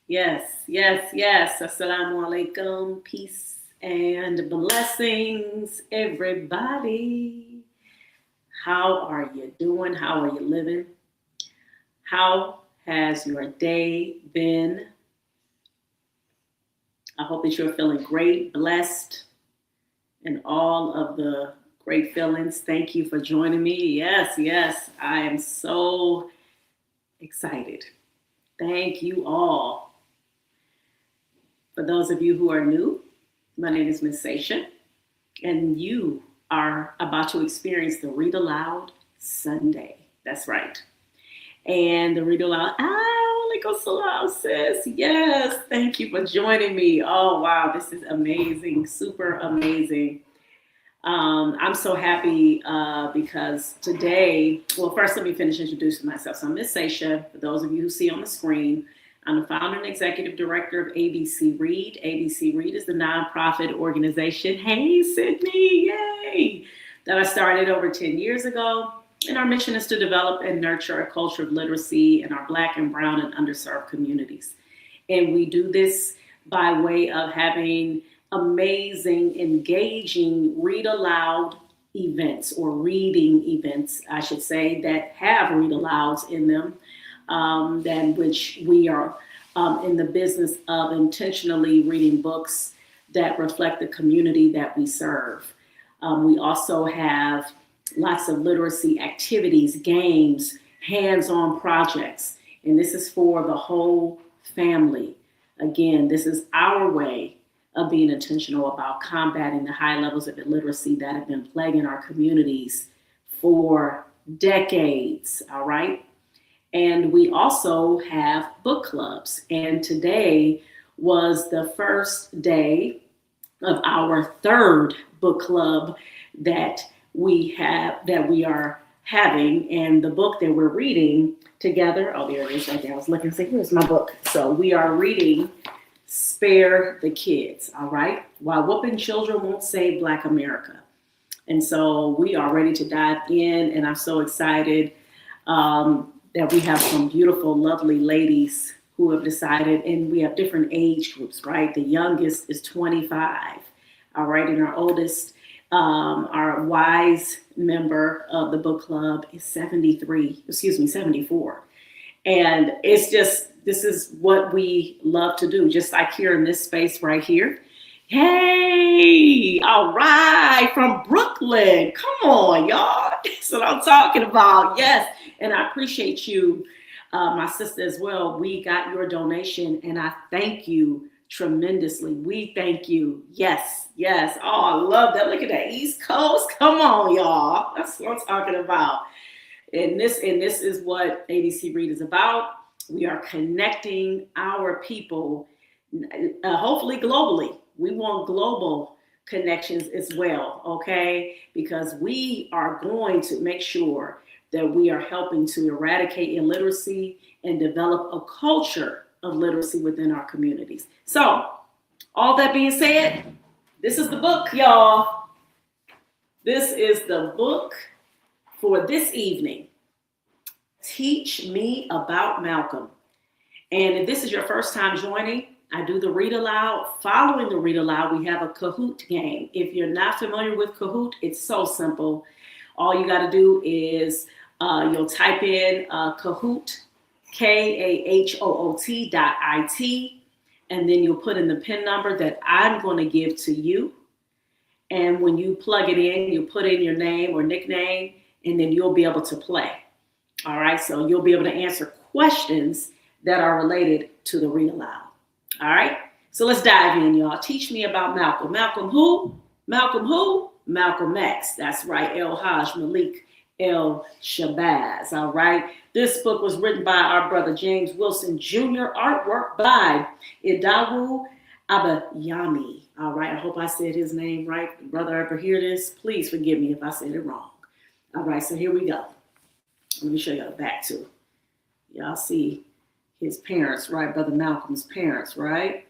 Yes, yes, yes. Assalamu alaikum. Peace and blessings, everybody. How are you doing? How are you living? How has your day been? I hope that you're feeling great, blessed, and all of the great feelings. Thank you for joining me. Yes, yes. I am so excited. Thank you all. For those of you who are new, my name is Miss Sasha, and you are about to experience the Read Aloud Sunday. That's right. And the Read Aloud, Alaikum Salam, sis. Yes, thank you for joining me. Oh, wow, this is amazing, super amazing. I'm so happy because today, well, first let me finish introducing myself. So I'm Miss Sasha, for those of you who see on the screen. I'm the founder and executive director of ABC Read. ABC Read is the nonprofit organization, hey Sydney, yay, that I started over 10 years ago. And our mission is to develop and nurture a culture of literacy in our Black and Brown and underserved communities. And we do this by way of having amazing, engaging read aloud events or reading events, I should say, that have read alouds in them, than which we are in the business of intentionally reading books that reflect the community that we serve. We also have lots of literacy activities, games, hands-on projects, and this is for the whole family. Again, this is our way of being intentional about combating the high levels of illiteracy that have been plaguing our communities for decades, all right? And we also have book clubs. And today was the first day of our third book club that we are having. And the book that we're reading together, oh, there it is right there. I was looking to say, here's my book. So we are reading Spare the Kids, all right? Why Whooping Children Won't Save Black America. And so we are ready to dive in, and I'm so excited that we have some beautiful, lovely ladies who have decided, and we have different age groups, right? The youngest is 25, all right? And our oldest, our wise member of the book club is 74. And it's just, this is what we love to do, just like here in this space right here. Hey, all right, from Brooklyn. Come on, y'all. That's what I'm talking about. Yes. And I appreciate you, my sister, as well. We got your donation, and I thank you tremendously. We thank you. Yes, yes. Oh, I love that. Look at that East Coast. Come on, y'all. That's what I'm talking about. And this is what ABC Read is about. We are connecting our people, hopefully globally. We want global connections as well, okay? Because we are going to make sure that we are helping to eradicate illiteracy and develop a culture of literacy within our communities. So, all that being said, this is the book, y'all. This is the book for this evening. Teach Me About Malcolm. And if this is your first time joining, I do the read aloud. Following the read aloud, we have a Kahoot game. If you're not familiar with Kahoot, it's so simple. All you got to do is you'll type in Kahoot, KAHOOT.IT, and then you'll put in the PIN number that I'm going to give to you. And when you plug it in, you put in your name or nickname, and then you'll be able to play. All right, so you'll be able to answer questions that are related to the read aloud. All right, so let's dive in, y'all. Teach me about Malcolm. Malcolm who? Malcolm who? Malcolm X. That's right, El Haj Malik El Shabazz. All right, this book was written by our brother James Wilson Jr., artwork by Idawu Abayami. All right, I hope I said his name right. If brother ever hear this, please forgive me if I said it wrong. All right, so here we go. Let me show you the back too. Y'all see his parents, right? Brother Malcolm's parents, right?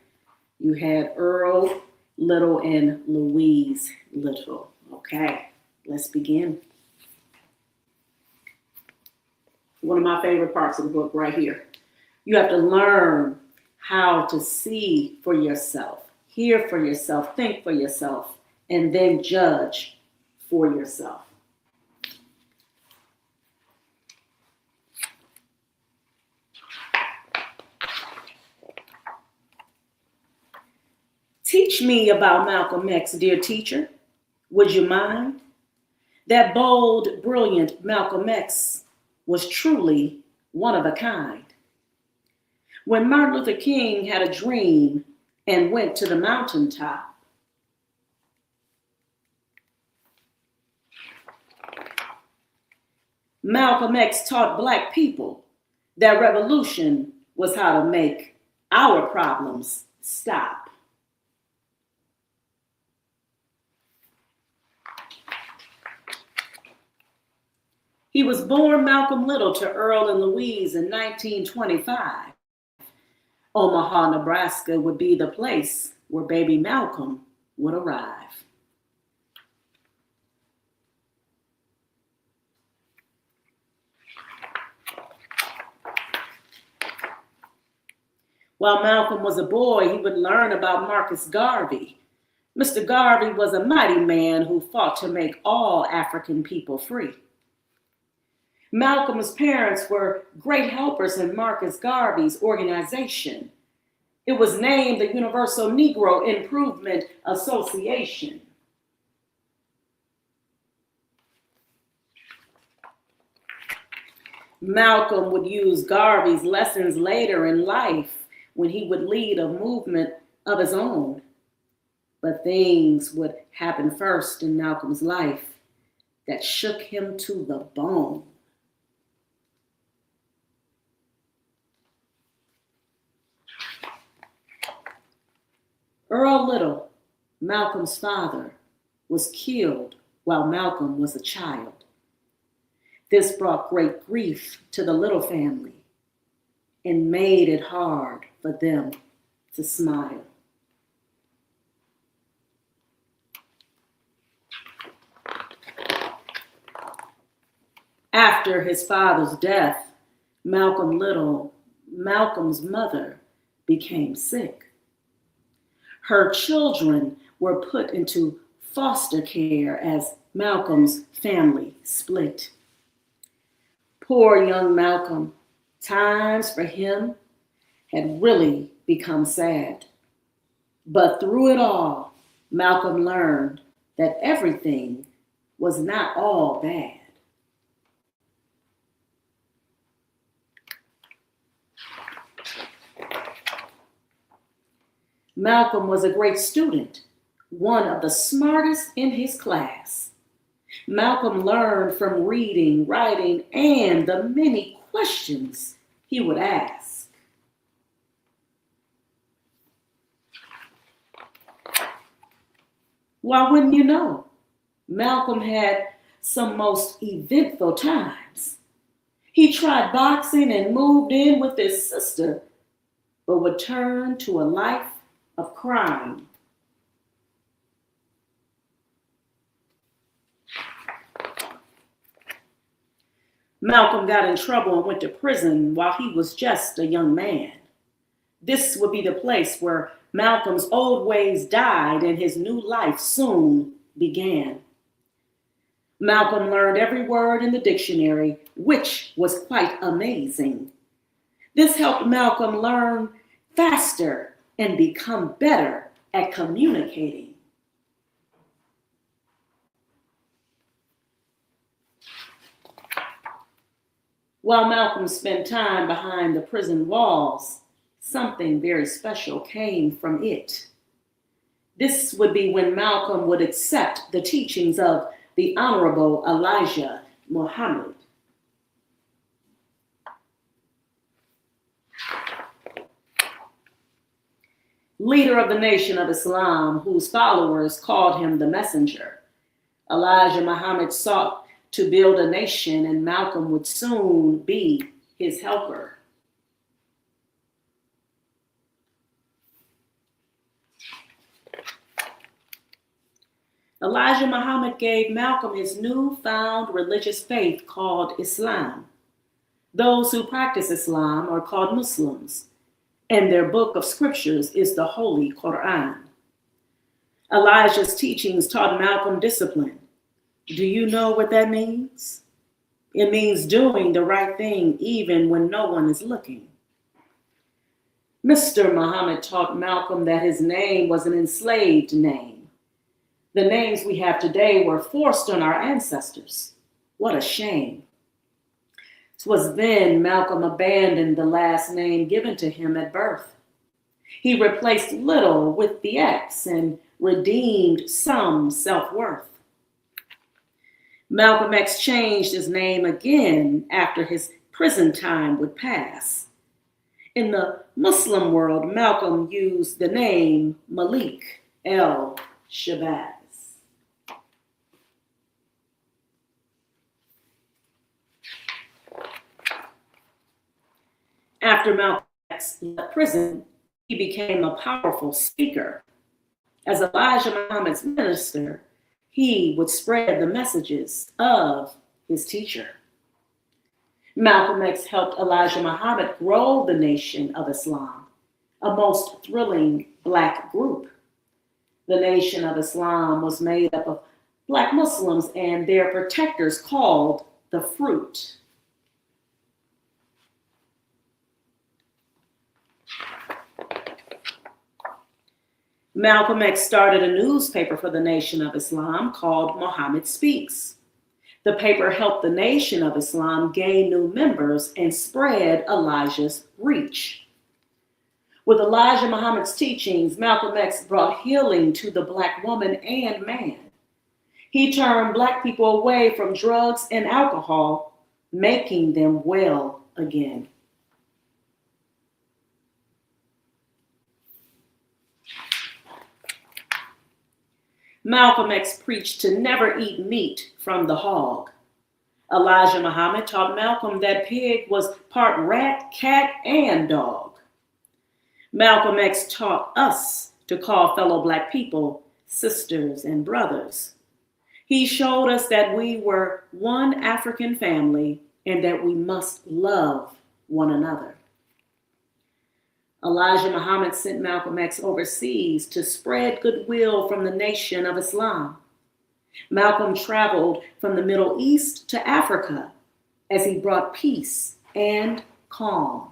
You had Earl Little and Louise Little. Okay, let's begin. One of my favorite parts of the book right here. You have to learn how to see for yourself, hear for yourself, think for yourself, and then judge for yourself. Teach me about Malcolm X, dear teacher. Would you mind? That bold, brilliant Malcolm X was truly one of a kind. When Martin Luther King had a dream and went to the mountaintop, Malcolm X taught Black people that revolution was how to make our problems stop. He was born Malcolm Little to Earl and Louise in 1925. Omaha, Nebraska would be the place where baby Malcolm would arrive. While Malcolm was a boy, he would learn about Marcus Garvey. Mr. Garvey was a mighty man who fought to make all African people free. Malcolm's parents were great helpers in Marcus Garvey's organization. It was named the Universal Negro Improvement Association. Malcolm would use Garvey's lessons later in life when he would lead a movement of his own. But things would happen first in Malcolm's life that shook him to the bone. Earl Little, Malcolm's father, was killed while Malcolm was a child. This brought great grief to the Little family and made it hard for them to smile. After his father's death, Malcolm's mother became sick. Her children were put into foster care as Malcolm's family split. Poor young Malcolm, times for him had really become sad. But through it all, Malcolm learned that everything was not all bad. Malcolm was a great student, one of the smartest in his class. Malcolm learned from reading, writing, and the many questions he would ask. Why wouldn't you know? Malcolm had some most eventful times. He tried boxing and moved in with his sister, but would turn to a life of crime. Malcolm got in trouble and went to prison while he was just a young man. This would be the place where Malcolm's old ways died and his new life soon began. Malcolm learned every word in the dictionary, which was quite amazing. This helped Malcolm learn faster and become better at communicating. While Malcolm spent time behind the prison walls, something very special came from it. This would be when Malcolm would accept the teachings of the Honorable Elijah Muhammad. Leader of the Nation of Islam, whose followers called him the messenger. Elijah Muhammad sought to build a nation, and Malcolm would soon be his helper. Elijah Muhammad gave Malcolm his newfound religious faith called Islam. Those who practice Islam are called Muslims, and their book of scriptures is the Holy Quran. Elijah's teachings taught Malcolm discipline. Do you know what that means? It means doing the right thing even when no one is looking. Mr. Muhammad taught Malcolm that his name was an enslaved name. The names we have today were forced on our ancestors. What a shame. 'Twas then Malcolm abandoned the last name given to him at birth. He replaced little with the X and redeemed some self-worth. Malcolm X changed his name again after his prison time would pass. In the Muslim world, Malcolm used the name Malik el-Shabazz. After Malcolm X left prison, he became a powerful speaker. As Elijah Muhammad's minister, he would spread the messages of his teacher. Malcolm X helped Elijah Muhammad grow the Nation of Islam, a most thrilling Black group. The Nation of Islam was made up of Black Muslims and their protectors called the Fruit. Malcolm X started a newspaper for the Nation of Islam called Muhammad Speaks. The paper helped the Nation of Islam gain new members and spread Elijah's reach. With Elijah Muhammad's teachings, Malcolm X brought healing to the Black woman and man. He turned Black people away from drugs and alcohol, making them well again. Malcolm X preached to never eat meat from the hog. Elijah Muhammad taught Malcolm that pig was part rat, cat, and dog. Malcolm X taught us to call fellow Black people sisters and brothers. He showed us that we were one African family and that we must love one another. Elijah Muhammad sent Malcolm X overseas to spread goodwill from the Nation of Islam. Malcolm traveled from the Middle East to Africa as he brought peace and calm.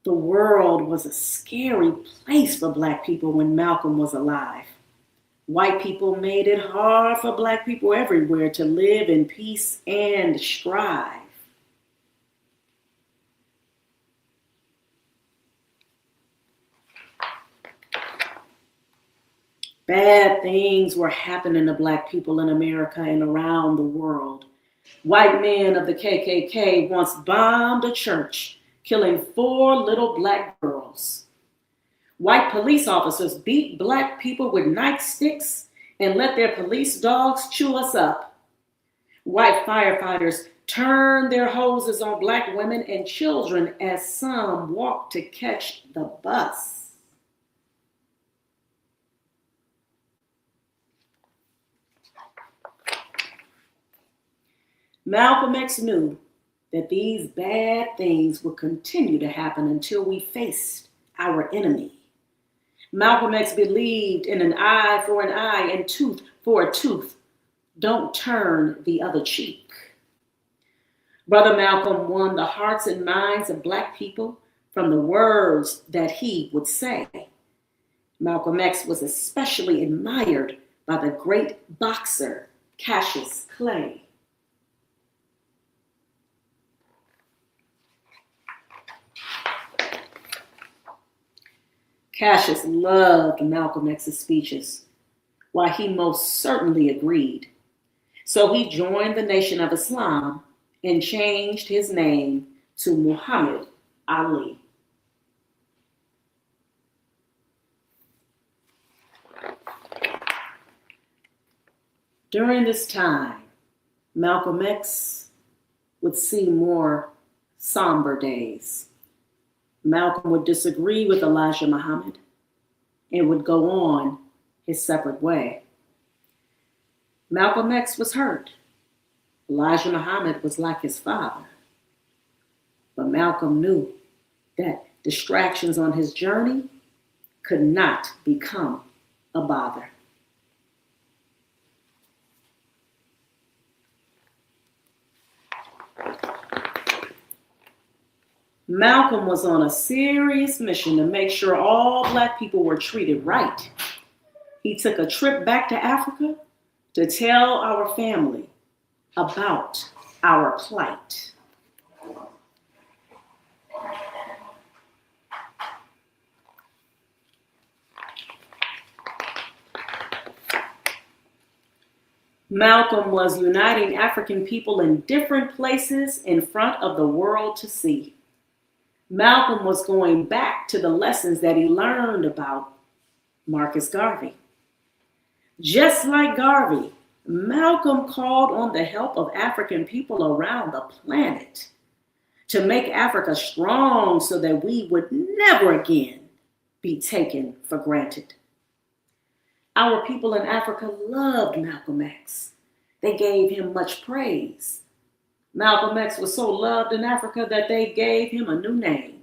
The world was a scary place for Black people when Malcolm was alive. White people made it hard for Black people everywhere to live in peace and strive. Bad things were happening to Black people in America and around the world. White men of the KKK once bombed a church, killing 4 little Black girls. White police officers beat Black people with nightsticks and let their police dogs chew us up. White firefighters turned their hoses on Black women and children as some walked to catch the bus. Malcolm X knew that these bad things would continue to happen until we faced our enemy. Malcolm X believed in an eye for an eye and tooth for a tooth. Don't turn the other cheek. Brother Malcolm won the hearts and minds of Black people from the words that he would say. Malcolm X was especially admired by the great boxer Cassius Clay. Cassius loved Malcolm X's speeches, while he most certainly agreed. So he joined the Nation of Islam and changed his name to Muhammad Ali. During this time, Malcolm X would see more somber days. Malcolm would disagree with Elijah Muhammad and would go on his separate way. Malcolm X was hurt. Elijah Muhammad was like his father. But Malcolm knew that distractions on his journey could not become a bother. Malcolm was on a serious mission to make sure all Black people were treated right. He took a trip back to Africa to tell our family about our plight. Malcolm was uniting African people in different places in front of the world to see. Malcolm was going back to the lessons that he learned about Marcus Garvey. Just like Garvey, Malcolm called on the help of African people around the planet to make Africa strong so that we would never again be taken for granted. Our people in Africa loved Malcolm X. They gave him much praise. Malcolm X was so loved in Africa that they gave him a new name.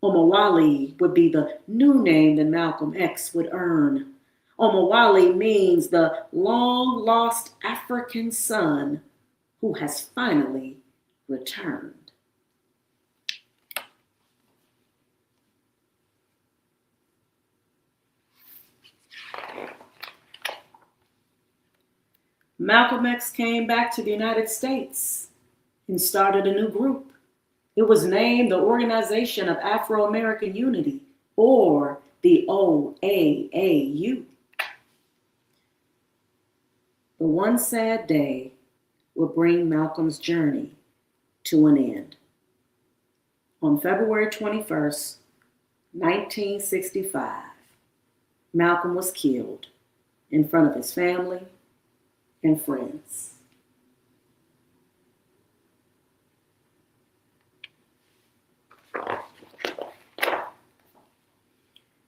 Omawale would be the new name that Malcolm X would earn. Omawale means the long-lost African son who has finally returned. Malcolm X came back to the United States and started a new group. It was named the Organization of Afro-American Unity, or the OAAU. But one sad day would bring Malcolm's journey to an end. On February 21st, 1965, Malcolm was killed in front of his family and friends.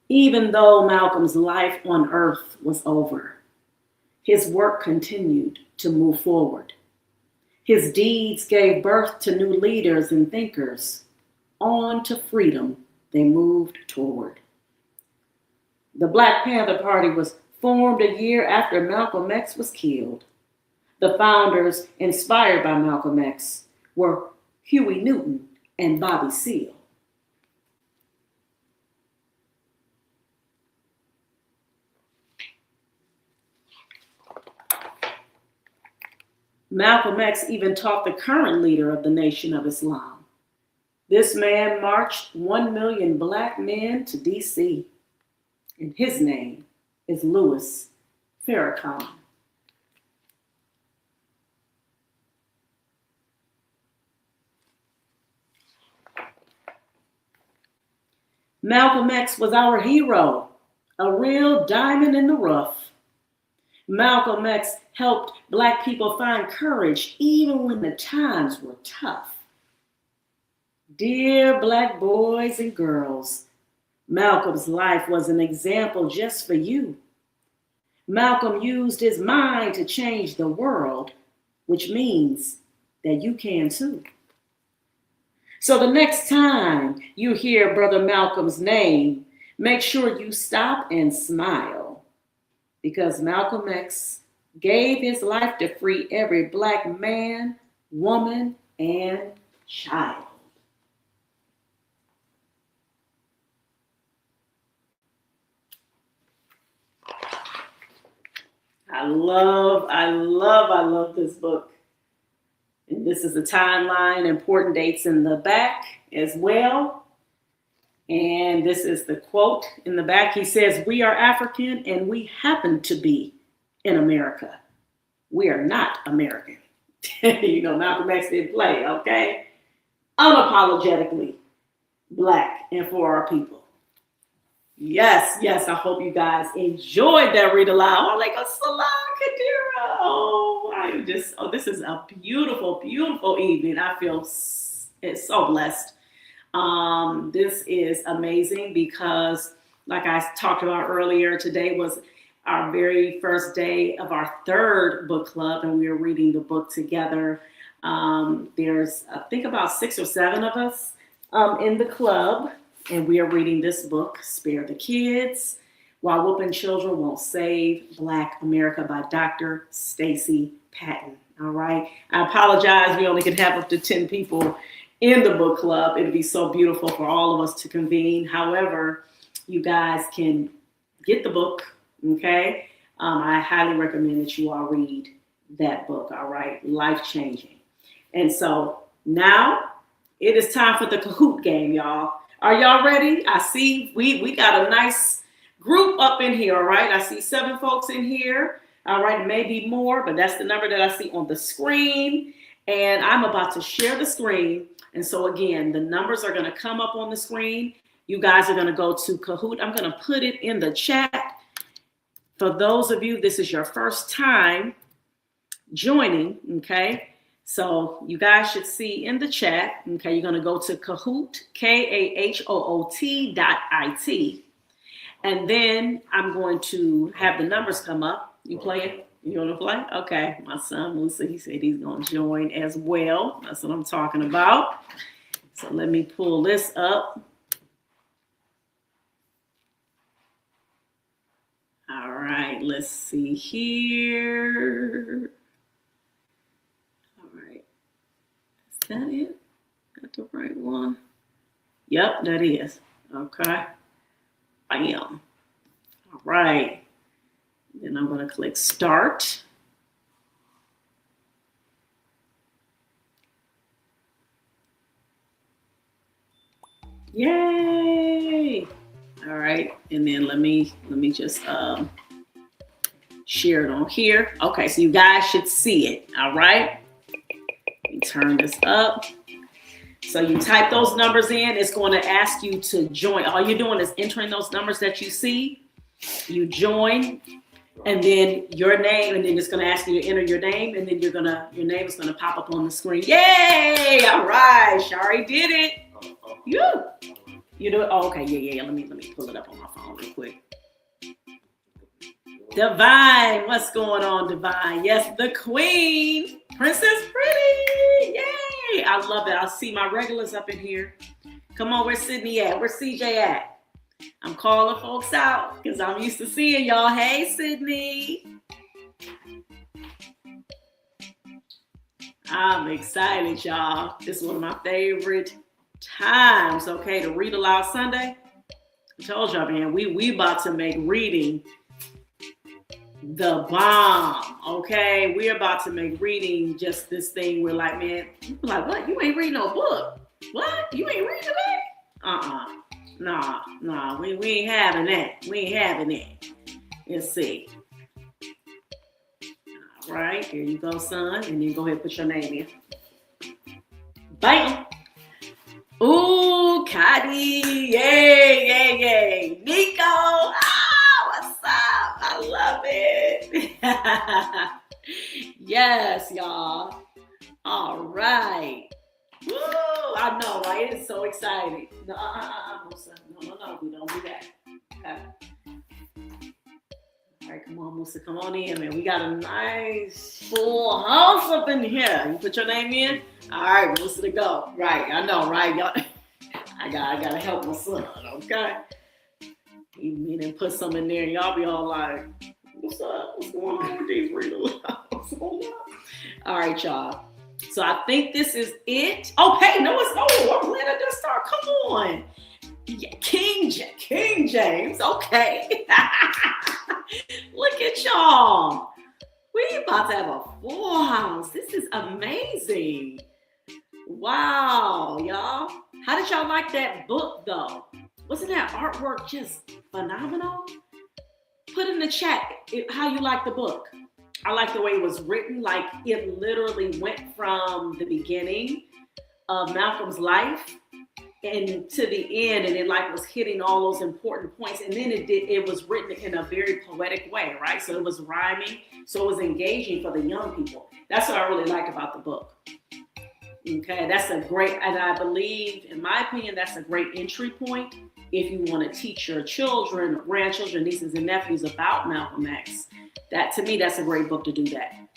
Even though Malcolm's life on earth was over, his work continued to move forward. His deeds gave birth to new leaders and thinkers. On to freedom they moved toward. The Black Panther Party was formed a year after Malcolm X was killed. The founders, inspired by Malcolm X, were Huey Newton and Bobby Seale. Malcolm X even taught the current leader of the Nation of Islam. This man marched 1 million Black men to D.C., and his name is Louis Farrakhan. Malcolm X was our hero, a real diamond in the rough. Malcolm X helped Black people find courage even when the times were tough. Dear Black boys and girls, Malcolm's life was an example just for you. Malcolm used his mind to change the world, which means that you can too. So the next time you hear Brother Malcolm's name, make sure you stop and smile, because Malcolm X gave his life to free every Black man, woman, and child. I love this book. And this is a timeline, important dates in the back as well. And this is the quote in the back. He says, "We are African and we happen to be in America. We are not American." You know, Malcolm X didn't play, okay? Unapologetically Black and for our people. Yes, I hope you guys enjoyed that read aloud. Oh, like a Salah Kadira. This is a beautiful, beautiful evening. I feel it's so blessed. This is amazing because, like I talked about earlier, today was our very first day of our third book club, and we are reading the book together. There's, I think, about 6 or 7 of us in the club, and we are reading this book, Spare the Kids, Why Whooping Children Won't Save Black America by Dr. Stacy Patton. All right. I apologize. We only can have up to 10 people in the book club. It'd be so beautiful for all of us to convene. However, you guys can get the book. Okay. I highly recommend that you all read that book. All right. Life-changing. And so now it is time for the Kahoot game, y'all. Are y'all ready? I see we got a nice group up in here. All right. I see 7 folks in here. All right, maybe more, but that's the number that I see on the screen. And I'm about to share the screen. And so again, the numbers are going to come up on the screen. You guys are going to go to Kahoot. I'm going to put it in the chat. For those of you, this is your first time joining, okay? So you guys should see in the chat, okay, you're going to go to Kahoot, KAHOOT.IT. And then I'm going to have the numbers come up. You playing? You want to play? Okay. My son, Musa, he said he's going to join as well. That's what I'm talking about. So let me pull this up. All right. Let's see here. All right. Is that it? Got the right one? Yep, that is. Okay. Bam. All right. Then I'm going to click start. Yay! All right, and then let me just share it on here. Okay, so you guys should see it. All right. Let me turn this up. So you type those numbers in. It's going to ask you to join. All you're doing is entering those numbers that you see. You join. And then your name, and then it's going to ask you to enter your name, and then your name is going to pop up on the screen. Yay! All right, Shari did it. You do it. Oh, okay, yeah. Let me pull it up on my phone real quick. Divine, what's going on, Divine? Yes, the Queen, Princess Pretty. Yay! I love it. I see my regulars up in here. Come on, where's Sydney at? Where's CJ at? I'm calling folks out because I'm used to seeing y'all. Hey, Sydney. I'm excited, y'all. This is one of my favorite times, okay, to read aloud Sunday. I told y'all, man, we about to make reading the bomb, okay? We're about to make reading just this thing. We're like, man, people like, what? You ain't reading no book. What? You ain't reading today? Nah, we ain't having that. We ain't having that. Let's see. All right, here you go, son. And then go ahead and put your name in. Bam. Ooh, Cotty. Yay. Nico. What's up? I love it. Yes, y'all. All right. Woo! I know, right? It's so exciting. No, Musa. No, we don't do that. Okay. All right, come on, Musa. Come on in, man. We got a nice full house up in here. You put your name in? All right, Musa to go. Right, I know, right? Y'all, I gotta help my son, okay? You didn't put some in there, and y'all be all like, what's up? What's going on with these readers? All right, y'all. So I think this is it. Oh, hey, no, I'm glad I just started. Come on. Yeah, King James. Okay. Look at y'all. We about to have a full house. This is amazing. Wow, y'all. How did y'all like that book, though? Wasn't that artwork just phenomenal? Put in the chat how you like the book. I like the way it was written. Like, it literally went from the beginning of Malcolm's life and to the end, and it like was hitting all those important points. And then it was written in a very poetic way, right? So it was rhyming. So it was engaging for the young people. That's what I really liked about the book. Okay, that's a great, and I believe, in my opinion, that's a great entry point if you want to teach your children, grandchildren, nieces, and nephews about Malcolm X. That, to me, that's a great book to do that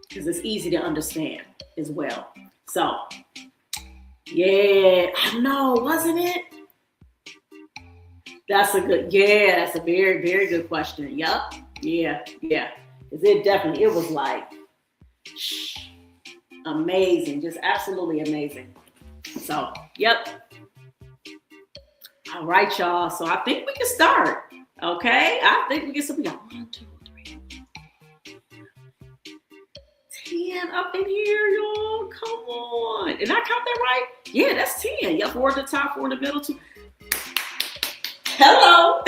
because it's easy to understand as well. So, yeah, I know, wasn't it? That's a good, yeah, that's a very, very good question. Yup, yeah. Because it was like, amazing, just absolutely amazing. So, yep. All right, y'all. So I think we can start. Okay, I think we can. We got 1, 2, 3, 10 up in here, y'all. Come on. Did I count that right? Yeah, that's 10. Yep, 4 at the top, 4 in the middle, 2. Hello.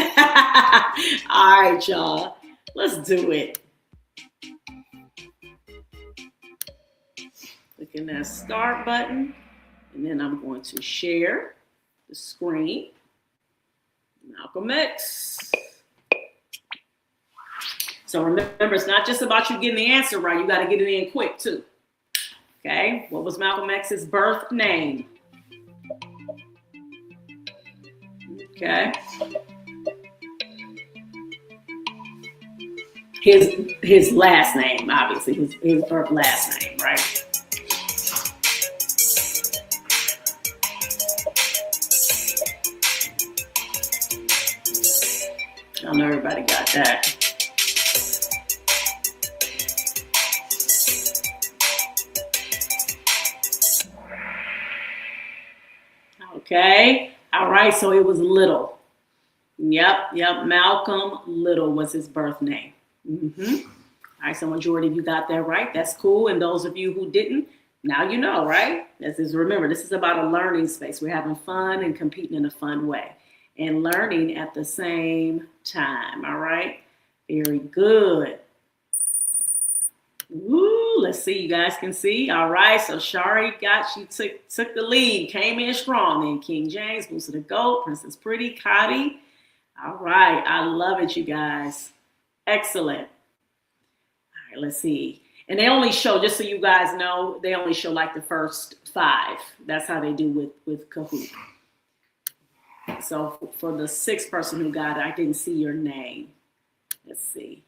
All right, y'all. Let's do it. Clicking that start button, and then I'm going to share the screen. Malcolm X. So remember, it's not just about you getting the answer right. You got to get it in quick, too. Okay? What was Malcolm X's birth name? Okay? His last name, obviously. His birth last name, right? I know everybody got that. Okay. All right. So it was Little. Yep. Malcolm Little was his birth name. All right. So majority of you got that right. That's cool. And those of you who didn't, now you know, right? Remember, this is about a learning space. We're having fun and competing in a fun way. And learning at the same time. All right. Very good. Woo, let's see. You guys can see. All right. So Shari took the lead, came in strong. Then King James, Boosted the Goat, Princess Pretty, Cotty. All right. I love it, you guys. Excellent. All right. Let's see. And they only show, just so you guys know, they only show like the first 5. That's how they do with Kahoot. So for the 6th person who got it, I didn't see your name. Let's see.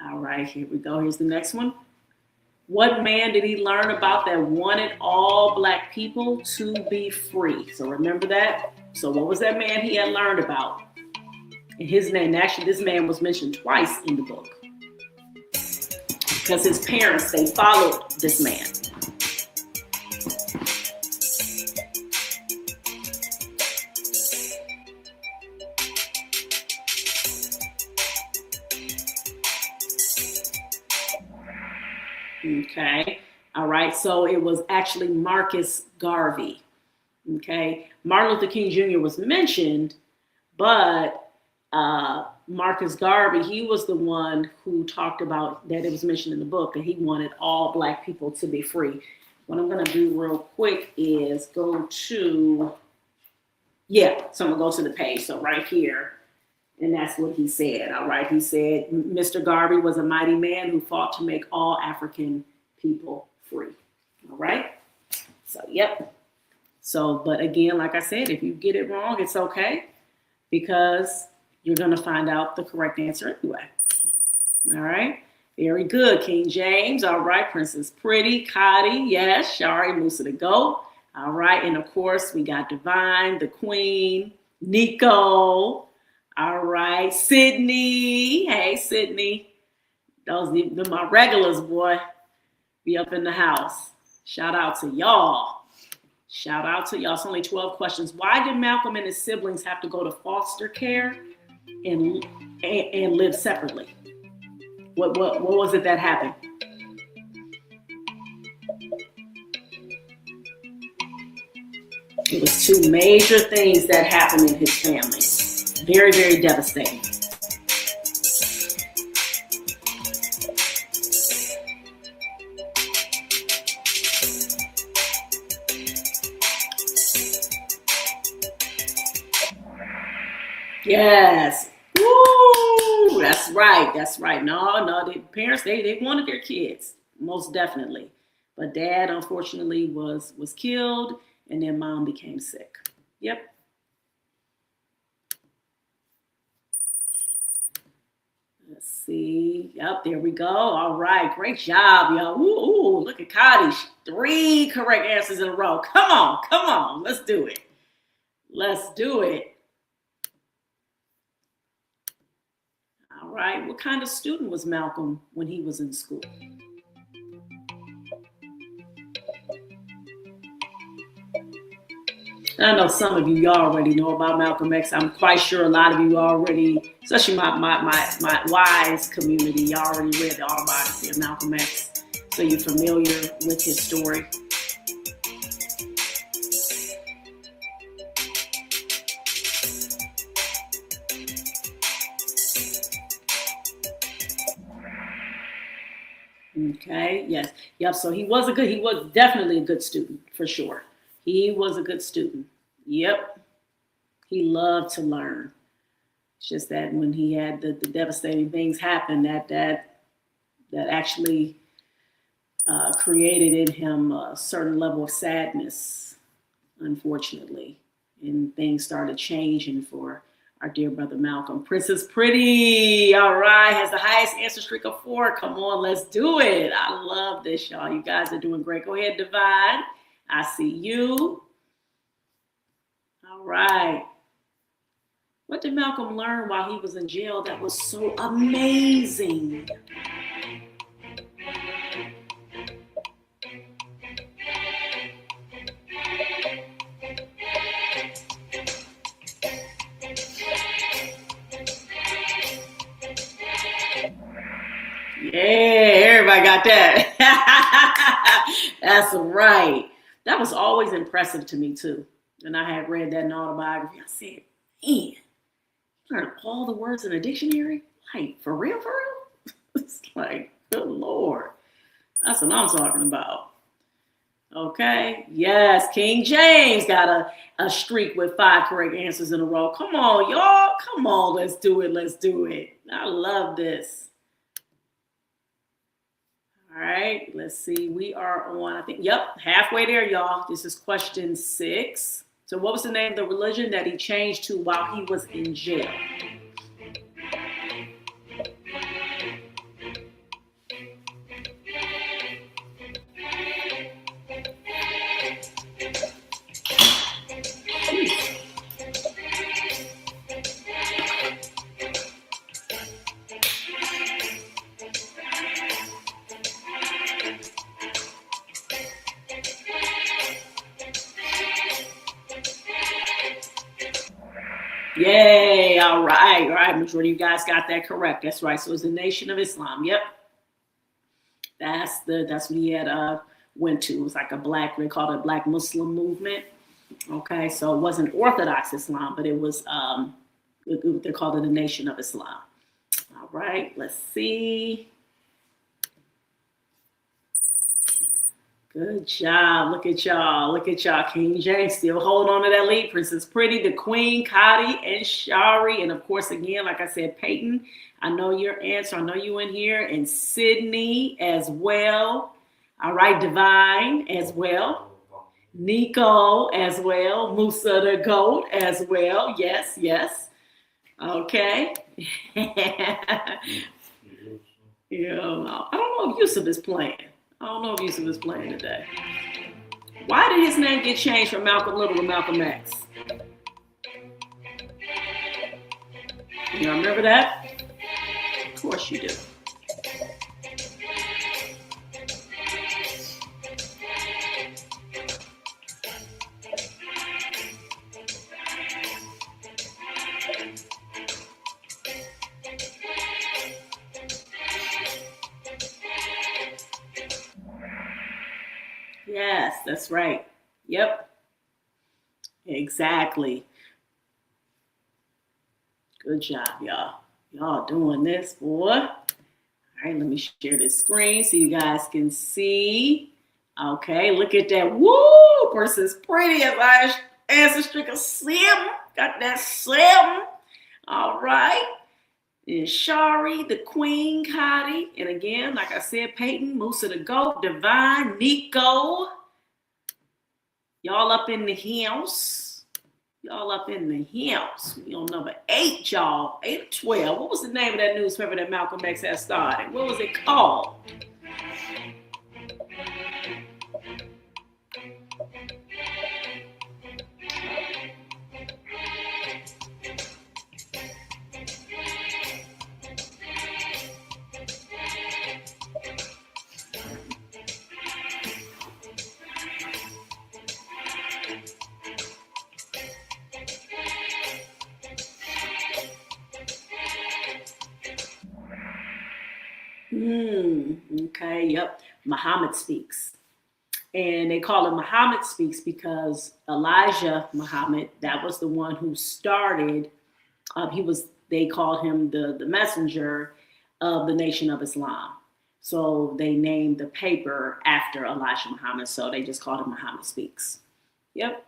All right, here we go. Here's the next one. What man did he learn about that wanted all Black people to be free? So remember that? So what was that man he had learned about? And his name, actually, this man was mentioned twice in the book. Because his parents, they followed this man. Okay. All right. So it was actually Marcus Garvey. Okay. Martin Luther King Jr. was mentioned, but Marcus Garvey, he was the one who talked about that. It was mentioned in the book that he wanted all Black people to be free. What I'm going to do real quick is go to, so I'm going to go to the page. So right here. And that's what he said. All right. He said, Mr. Garvey was a mighty man who fought to make all African people free. All right. So, yep. So, but again, like I said, if you get it wrong, it's okay because you're going to find out the correct answer anyway. All right. Very good. King James. All right. Princess Pretty, Cotty. Yes. Shari, Musa the Goat. All right. And of course, we got Divine, the Queen, Nico. All right, Sydney. Hey, Sydney. Those are my regulars, boy. Be up in the house. Shout out to y'all. Shout out to y'all. It's only 12 questions. Why did Malcolm and his siblings have to go to foster care and live separately? What was it that happened? It was 2 major things that happened in his family. Very, very devastating. Yes. Woo! That's right. No, the parents, they wanted their kids, most definitely. But dad, unfortunately, was killed, and then mom became sick. Yep. Let's see. Yep, there we go. All right, great job, y'all. Ooh, look at Cotty. 3 correct answers in a row. Come on. Let's do it. Let's do it. All right. What kind of student was Malcolm when he was in school? I know some of you already know about Malcolm X. I'm quite sure a lot of you already, especially my wise community, you already read the autobiography of Malcolm X. So you're familiar with his story. Okay, yes. Yep, so he was definitely a good student, for sure. He was a good student. Yep. He loved to learn. It's just that when he had the devastating things happen, that actually created in him a certain level of sadness, unfortunately. And things started changing for our dear brother Malcolm. Princess Pretty, all right, has the highest answer streak of 4. Come on, let's do it. I love this, y'all. You guys are doing great. Go ahead, Divine. I see you. All right. What did Malcolm learn while he was in jail that was so amazing? Yeah, everybody got that. That's right. That was always impressive to me, too. And I had read that in autobiography. I said, man, you learned all the words in a dictionary? Like, for real, for real? It's like, good Lord. That's what I'm talking about. Okay. Yes, King James got a streak with 5 correct answers in a row. Come on, y'all. Come on, let's do it. Let's do it. I love this. All right, let's see. We are on, I think, yep, halfway there, y'all. This is question 6. So what was the name of the religion that he changed to while he was in jail? Yay, all right. Majority of you guys got that correct. That's right. So it's the Nation of Islam. Yep. That's what he had went to. It was like they called it a Black Muslim movement. Okay, so it wasn't Orthodox Islam, but it was they called it the Nation of Islam. All right, let's see. Good job. Look at y'all. King James still holding on to that lead. Princess Pretty, the Queen, Cotty, and Shari. And of course, again, like I said, Peyton, I know your answer. I know you in here. And Sydney as well. All right, Divine as well. Nico as well. Musa the Goat as well. Yes. Okay. I don't know if Yusuf is playing. Today. Why did his name get changed from Malcolm Little to Malcolm X? You remember that? Of course you do. Yes, that's right. Yep. Exactly. Good job, y'all. Y'all doing this, boy. All right, let me share this screen so you guys can see. Okay, look at that. Woo! Versus Pretty as I answer streak of 7. Got that 7. All right. And Shari, the Queen, Cotty. And again, like I said, Peyton, Musa the Goat, Divine, Nico. Y'all up in the house. Y'all up in the house. We on number 8, y'all. 8 or 12. What was the name of that newspaper that Malcolm X had started? What was it called? Okay, yep. Muhammad Speaks. And they call it Muhammad Speaks because Elijah Muhammad, that was the one who started, they called him the messenger of the Nation of Islam. So they named the paper after Elijah Muhammad. So they just called it Muhammad Speaks. Yep.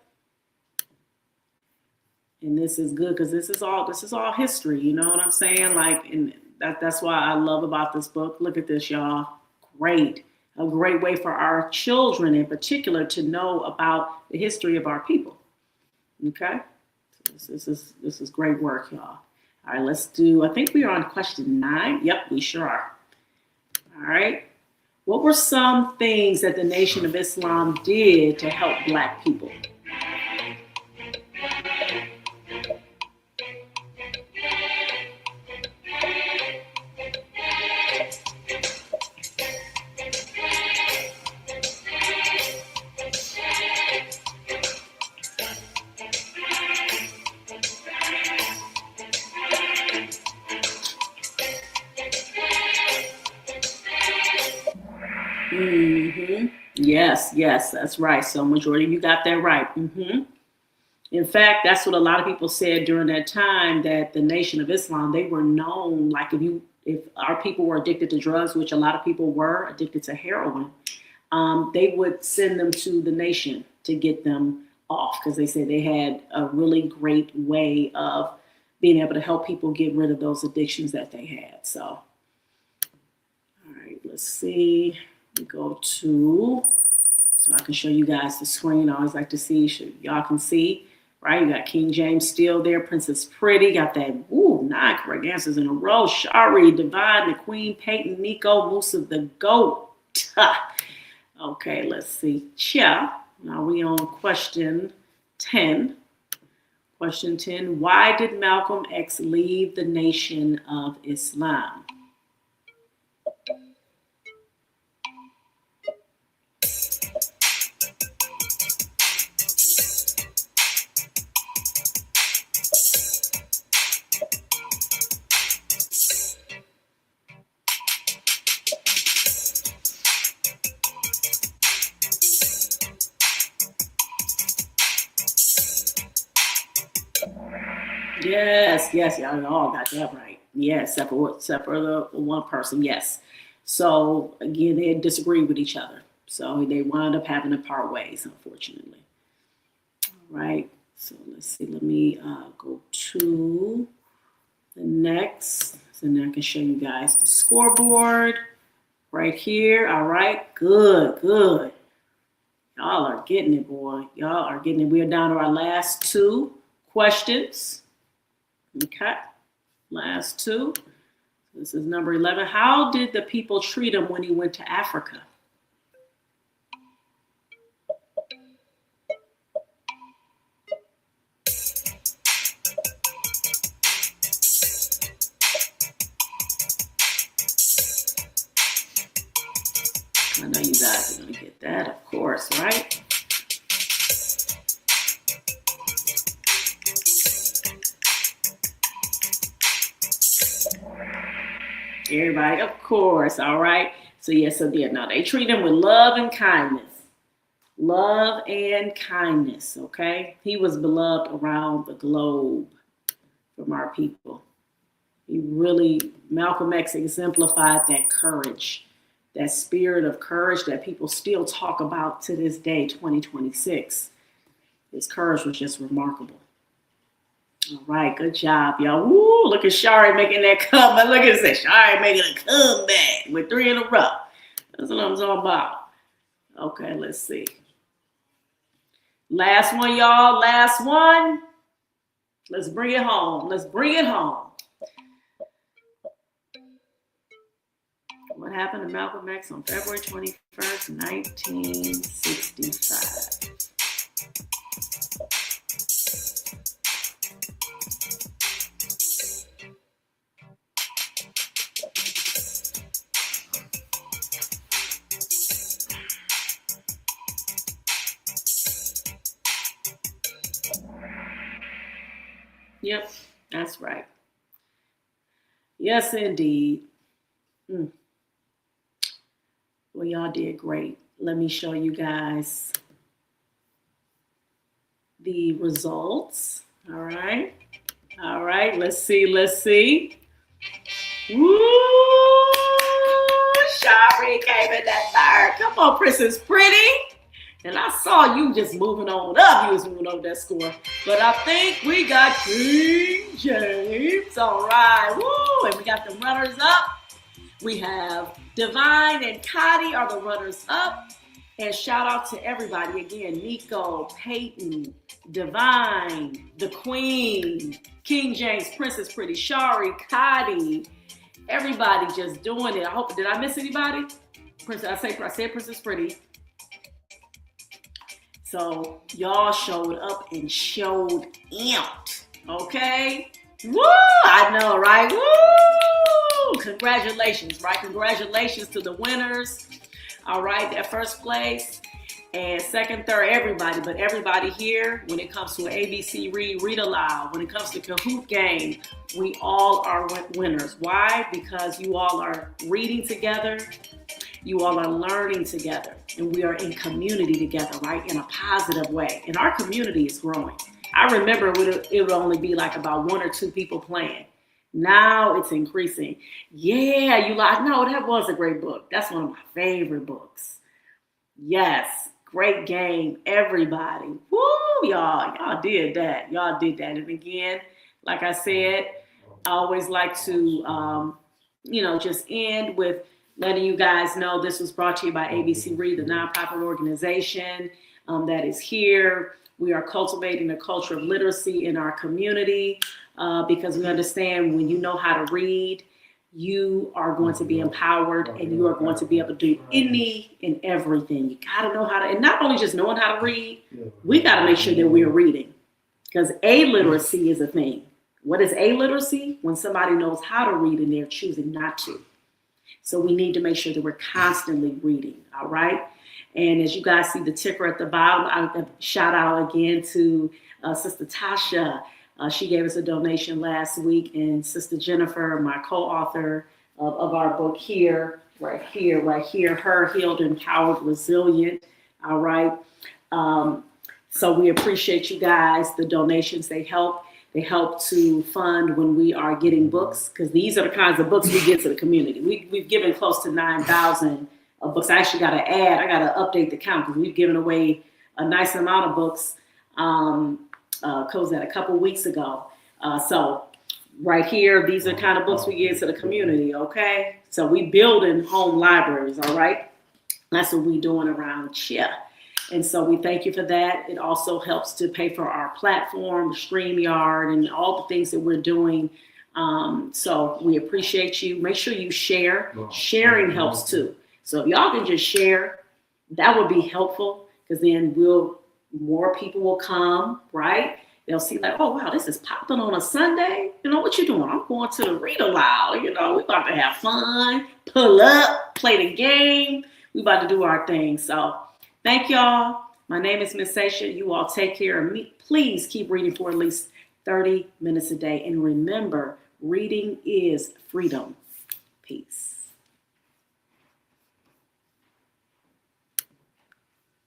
And this is good because this is all history. You know what I'm saying? Like, and that's why I love about this book. Look at this, y'all. Great. A great way for our children in particular to know about the history of our people. Okay? So this is great work, y'all. All right, let's do, I think we are on question 9. Yep, we sure are. All right. What were some things that the Nation of Islam did to help Black people? Yes, that's right. So majority of you got that right. In fact, that's what a lot of people said during that time, that the Nation of Islam, they were known, like if our people were addicted to drugs, which a lot of people were addicted to heroin, they would send them to the nation to get them off because they said they had a really great way of being able to help people get rid of those addictions that they had. So, all right, let's see. We go to, so I can show you guys the screen. I always like to see, so y'all can see, right? You got King James still there, Princess Pretty, got that, 9 correct answers in a row. Shari, Divine, the Queen, Peyton, Nico, Musa the Goat. Okay, let's see. Now we on question 10. Question 10, why did Malcolm X leave the Nation of Islam? Yes, y'all all got that right. Yes, except for the one person, yes. So again, they disagreed with each other. So they wound up having to part ways, unfortunately. All right, so let's see. Let me go to the next. So now I can show you guys the scoreboard right here. All right, good. Y'all are getting it, boy. Y'all are getting it. We are down to our last 2 questions. Okay, last 2. This is number 11. How did the people treat him when he went to Africa? I know you guys are going to get that, of course, right? Everybody, of course, all right? So yes, no, they treat him with love and kindness. Love and kindness, okay? He was beloved around the globe from our people. Malcolm X exemplified that courage, that spirit of courage that people still talk about to this day, 2026. His courage was just remarkable. All right, good job, y'all. Woo, look at Shari making that comeback. Look at this, Shari making a comeback with 3 in a row. That's what I'm talking about. Okay, let's see. Last one, y'all. Last one. Let's bring it home. Let's bring it home. What happened to Malcolm X on February 21st, 1965? Yep, that's right. Yes, indeed. Well, y'all did great. Let me show you guys the results. All right. All right. Let's see. Let's see. Woo! Shari came in that third. Come on, Princess Pretty. And I saw you just moving on up. You was moving over that score. But I think we got King James. All right. Woo! And we got the runners up. We have Divine and Cotty are the runners up. And shout out to everybody again. Nico, Peyton, Divine, the Queen, King James, Princess Pretty, Shari, Cotty. Everybody just doing it. I hope, did I miss anybody? I said Princess Pretty. So y'all showed up and showed out. Okay? Woo! I know, right? Woo! Congratulations, right? Congratulations to the winners. All right, that first place. And second, third, everybody. But everybody here, when it comes to an ABC Read Aloud, when it comes to Kahoot game, we all are winners. Why? Because you all are reading together. You all are learning together, and we are in community together, right? In a positive way. And our community is growing. I remember it would only be like about 1 or 2 people playing. Now it's increasing. Yeah, you like, no, that was a great book. That's one of my favorite books. Yes, great game, everybody. Woo, y'all did that. Y'all did that. And again, like I said, I always like to, just end with letting you guys know this was brought to you by ABC Read, the nonprofit organization that is here. We are cultivating a culture of literacy in our community because we understand when you know how to read, you are going to be empowered and you are going to be able to do any and everything. You got to know how to, and not only just knowing how to read, we got to make sure that we're reading because illiteracy is a thing. What is illiteracy? When somebody knows how to read and they're choosing not to. So we need to make sure that we're constantly reading, all right? And as you guys see the ticker at the bottom, I shout out again to Sister Tasha. She gave us a donation last week, and Sister Jennifer, my co-author of our book right here, Her Healed, Empowered, Resilient, all right? So we appreciate you guys, the donations, they help. They help to fund when we are getting books, because these are the kinds of books we get to the community. We've given close to 9,000 books. I actually got to update the count because we've given away a nice amount of books. A couple weeks ago. So right here, these are the kind of books we give to the community, okay? So we building home libraries, all right? That's what we doing around here. And so we thank you for that. It also helps to pay for our platform, StreamYard, and all the things that we're doing. So we appreciate you. Make sure you share. Sharing helps too. So if y'all can just share, that would be helpful because then more people will come, right? They'll see like, oh, wow, this is popping on a Sunday. You know, what you doing? I'm going to the Read Aloud. You know, we're about to have fun, pull up, play the game. We about to do our thing. So thank y'all. My name is Miss Sasha. You all take care of me. Please keep reading for at least 30 minutes a day. And remember, reading is freedom.